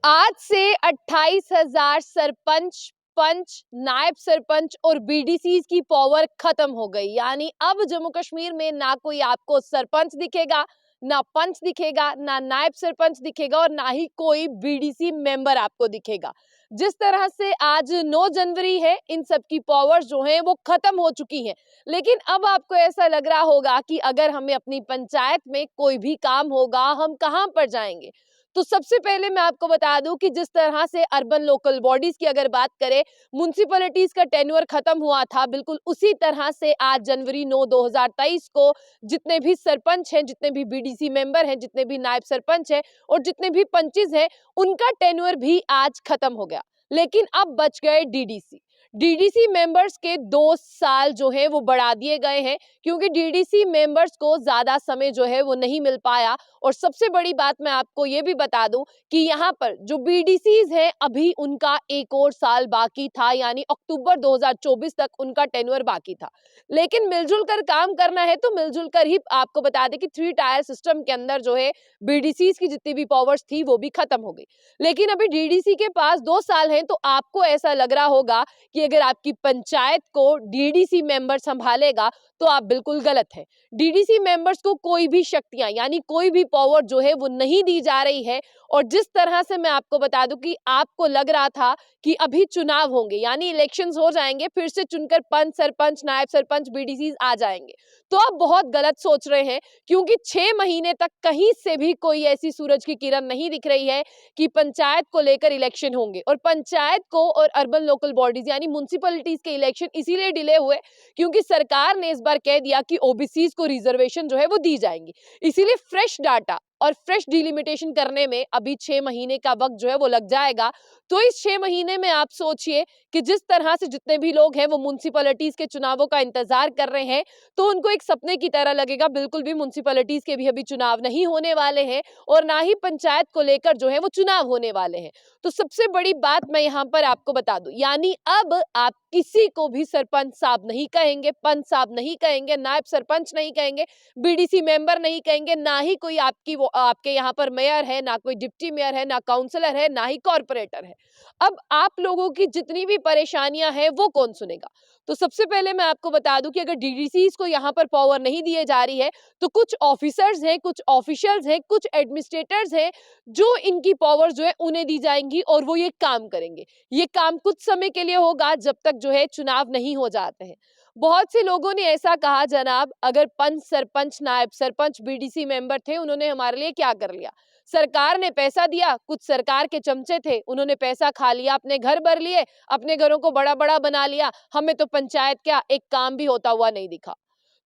आज से 28,000 सरपंच, पंच, नायब सरपंच और बीडीसीज की पावर खत्म हो गई। यानी अब जम्मू कश्मीर में ना कोई आपको सरपंच दिखेगा, ना पंच दिखेगा, ना नायब सरपंच दिखेगा और ना ही कोई बीडीसी मेंबर आपको दिखेगा। जिस तरह से आज 9 जनवरी है, इन सब की पावर्स जो हैं वो खत्म हो चुकी हैं। लेकिन अब आपको ऐसा लग रहा होगा कि अगर हमें अपनी पंचायत में कोई भी काम होगा, हम कहां पर जाएंगे? तो सबसे पहले मैं आपको बता दूं कि जिस तरह से अर्बन लोकल बॉडीज की अगर बात करें, म्युनिसिपैलिटीज का टेन्योर खत्म हुआ था, बिल्कुल उसी तरह से आज जनवरी 9 2023 को जितने भी सरपंच हैं, जितने भी बीडीसी मेंबर हैं, जितने भी नायब सरपंच हैं और जितने भी पंचेस हैं, उनका टेन्योर भी आज खत्म हो गया। लेकिन अब बच गए डीडीसी। डीडीसी मेंबर्स के 2 साल जो है वो बढ़ा दिए गए हैं, क्योंकि डीडीसी मेंबर्स को ज्यादा समय जो है वो नहीं मिल पाया। और सबसे बड़ी बात मैं आपको ये भी बता दूं कि यहाँ पर जो बीडीसीज हैं, अभी उनका एक और साल बाकी था, यानी अक्टूबर 2024 तक उनका टेन्योर बाकी था। लेकिन मिलजुल कर काम करना है तो मिलजुल कर ही आपको बता दें कि 3 टायर सिस्टम के अंदर जो है बीडीसीज की जितनी भी पावर्स थी वो भी खत्म हो गई। लेकिन अभी डीडीसी के पास 2 साल हैं, तो आपको ऐसा लग रहा होगा कि अगर आपकी पंचायत को डीडीसी मेंबर संभालेगा तो आप बिल्कुल गलत है। डीडीसी मेंबर्स को कोई भी शक्तियां यानी कोई भी पावर जो है वो नहीं दी जा रही है। और जिस तरह से मैं आपको बता दूं कि आपको लग रहा था कि अभी चुनाव होंगे, यानी इलेक्शंस हो जाएंगे, फिर से चुनकर पंच, सरपंच, नायब सरपंच, बीडीसी आ जाएंगे, तो आप बहुत गलत सोच रहे हैं। क्योंकि 6 महीने तक कहीं से भी कोई ऐसी सूरज की किरण नहीं दिख रही है कि पंचायत को लेकर इलेक्शन होंगे। और पंचायत को और अर्बन लोकल बॉडीज यानी म्युनिसिपैलिटीज के इलेक्शन इसीलिए डिले हुए क्योंकि सरकार ने इस बार कह दिया कि ओबीसीज को रिजर्वेशन जो है वो दी जाएंगी। इसीलिए फ्रेश डाटा और फ्रेश डिलिमिटेशन करने में अभी 6 महीने का वक्त जो है वो लग जाएगा। तो इस 6 महीने में आप सोचिए कि जिस तरह से जितने भी लोग हैं वो म्युनिसिपैलिटीज के चुनावों का इंतजार कर रहे हैं, तो उनको एक सपने की तरह लगेगा। बिल्कुल भी म्युनिसिपैलिटीज के भी अभी चुनाव नहीं होने वाले हैं और ना ही पंचायत को लेकर जो है वो चुनाव होने वाले हैं। तो सबसे बड़ी बात मैं यहाँ पर आपको बता दूं, यानी अब आप किसी को भी सरपंच साहब नहीं कहेंगे, पंच साहब नहीं कहेंगे, नायब सरपंच नहीं कहेंगे, बीडीसी मेंबर नहीं कहेंगे, ना ही कोई आपके यहाँ पर मेयर है, ना कोई डिप्टी मेयर है, ना काउंसलर है, ना ही कॉर्पोरेटर है। अब आप लोगों की जितनी भी परेशानियां हैं वो कौन सुनेगा? तो सबसे पहले मैं आपको बता दूं कि अगर डीडीसीज को यहाँ पर पावर नहीं दिए जा रही है, तो कुछ ऑफिसर्स हैं, कुछ ऑफिशियल्स हैं, कुछ एडमिनिस्ट्रेटर्स हैं, जो इनकी पावर जो है उन्हें दी जाएंगी और वो ये काम करेंगे। ये काम कुछ समय के लिए होगा, जब तक जो है चुनाव नहीं हो जाते हैं। बहुत से लोगों ने ऐसा कहा, जनाब अगर पंच, सरपंच, नायब सरपंच, बीडीसी मेंबर थे, उन्होंने हमारे लिए क्या कर लिया? सरकार ने पैसा दिया, कुछ सरकार के चमचे थे, उन्होंने पैसा खा लिया, अपने घर भर लिए, अपने घरों को बड़ा बड़ा बना लिया। हमें तो पंचायत क्या एक काम भी होता हुआ नहीं दिखा।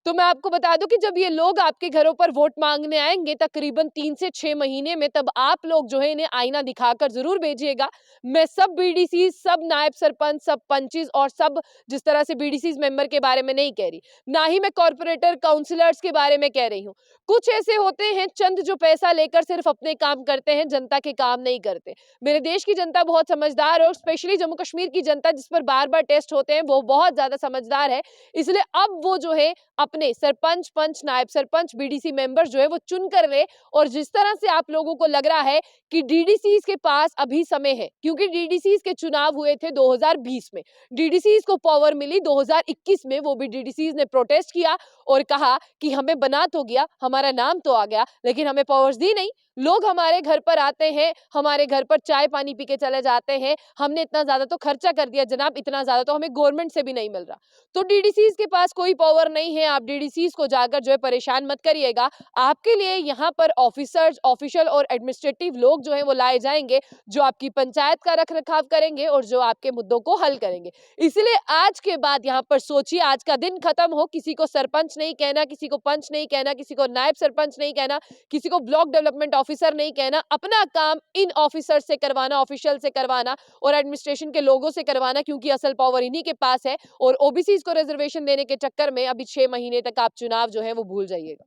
तो मैं आपको बता दूं कि जब ये लोग आपके घरों पर वोट मांगने आएंगे तकरीबन 3 से 6 महीने में, तब आप लोग जो है इन्हें आईना दिखाकर जरूर भेजिएगा। मैं सब बीडीसी, सब नायब सरपंच, सब पंचेस और सब जिस तरह से बीडीसी मेंबर के बारे में नहीं कह रही, ना ही मैं कॉर्पोरेटर काउंसलर्स के बारे में कह रही हूँ। कुछ ऐसे होते हैं चंद जो पैसा लेकर सिर्फ अपने काम करते हैं, जनता के काम नहीं करते। मेरे देश की जनता बहुत समझदार है और स्पेशली जम्मू कश्मीर की जनता जिस पर बार बार टेस्ट होते हैं वो बहुत ज्यादा समझदार है। इसलिए अब वो जो है अपने सरपंच, पंच, नायब सरपंच, बीडीसी मेंबर्स जो है वो चुन कर ले। और जिस तरह से आप लोगों को लग रहा है कि डीडीसीज के पास अभी समय है, क्योंकि डीडीसीज के चुनाव हुए थे 2020 में, डीडीसीज को पावर मिली 2021 में, वो भी डीडीसीज ने प्रोटेस्ट किया और कहा कि हमें बना तो गया, हमारा नाम तो आ गया, लेकिन हमें पावर्स दी नहीं। लोग हमारे घर पर आते हैं, हमारे घर पर चाय पानी पी के चले जाते हैं, हमने इतना ज्यादा तो खर्चा कर दिया जनाब, इतना ज्यादा तो हमें गवर्नमेंट से भी नहीं मिल रहा। तो डीडीसीज के पास कोई पावर नहीं है। आप डीडीसीज को जाकर जो है परेशान मत करिएगा। आपके लिए यहाँ पर ऑफिसर्स, ऑफिशियल और एडमिनिस्ट्रेटिव लोग जो है वो लाए जाएंगे, जो आपकी पंचायत का रख रखाव करेंगे और जो आपके मुद्दों को हल करेंगे। इसलिए आज के बाद यहाँ पर सोचिए, आज का दिन खत्म हो, किसी को सरपंच नहीं कहना, किसी को पंच नहीं कहना, किसी को नायब सरपंच नहीं कहना, किसी को ब्लॉक डेवलपमेंट ऑफिसर नहीं कहना। अपना काम इन ऑफिसर से करवाना, ऑफिशियल से करवाना और एडमिनिस्ट्रेशन के लोगों से करवाना, क्योंकि असल पावर इन्हीं के पास है। और ओबीसी को रिजर्वेशन देने के चक्कर में अभी 6 महीने तक आप चुनाव जो है वो भूल जाइएगा।